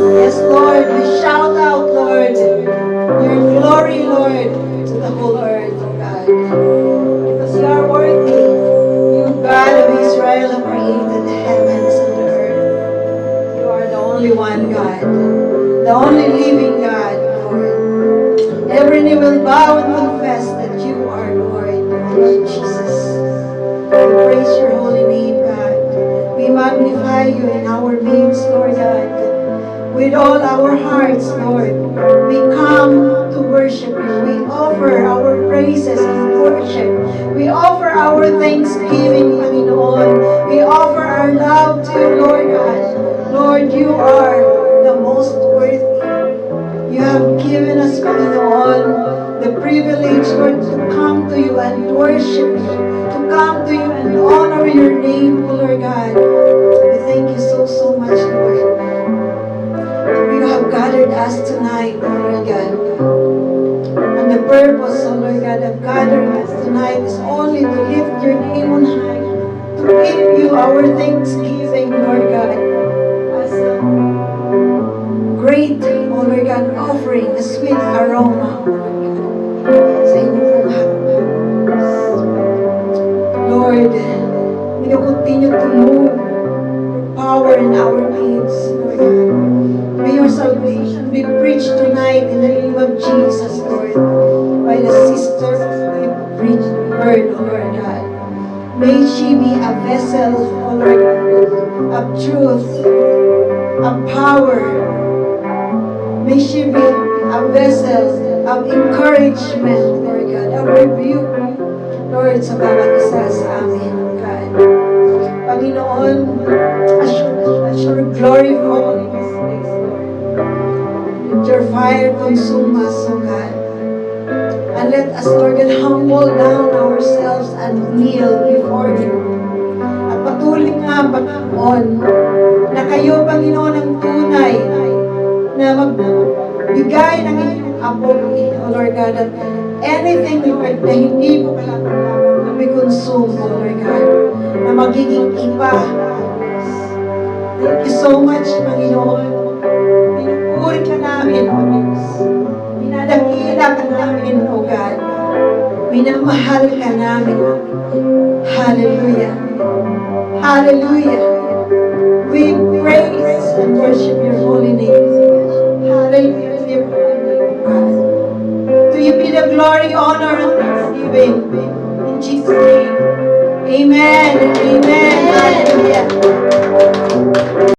Yes, Lord, we shout out, Lord, your glory, Lord, to the whole earth, oh God. Because you are worthy. You, God of Israel, who created the heavens and the earth. You are the only one, God. The only living God, Lord. Every knee will bow and confess that you are Lord, Lord Jesus. We praise your holy name, God. We magnify you in our midst, Lord God. With all our hearts, Lord, we come to worship you. We offer our praises in worship. We offer our thanksgiving, Panginoon. We offer our love to you, Lord God. Lord, you are the most worthy. You have given us, Panginoon, the privilege, Lord, to come to you and worship you, to come to you and honor your name, Lord God. We thank you so much, Lord. You have gathered us tonight, Lord God. And the purpose, oh Lord God, of gathering us tonight is only to lift your name on high, to give you our thanksgiving, Lord God, as a great, oh Lord God, offering, a sweet aroma, sa inyong hangpan. Lord, may you continue to move your power in our midst, Lord God. May your salvation be preached tonight in the name of Jesus, Lord, by the sister who preached the word, oh Lord God. May she be a vessel, oh Lord God, of truth, of power. May she be a vessel of encouragement, Lord God, of rebuke, Lord, sa bawat isa sa amin, God. Panginoon, as your glory fall in this place, Lord. Let your fire consume us, O God. And let us, Lord God, humble down ourselves and kneel before you. At patuloy nga, Panginoon, na kayo, Panginoon, ang tunay na magbigay ng inyong apoy, O Lord God, that anything, Lord, na hindi mo kailangan na be consumed, O Lord God, na magiging iba. Thank you so much, Panginoon. Pinupuri ka namin, O Diyos. Minadakila ka namin, O God. Minamahal ka namin. Hallelujah. Hallelujah. We praise and worship your holy name. Hallelujah to your holy name, God. To you be the glory, honor, and thanksgiving. In Jesus' name. Amen. Amen. Hallelujah.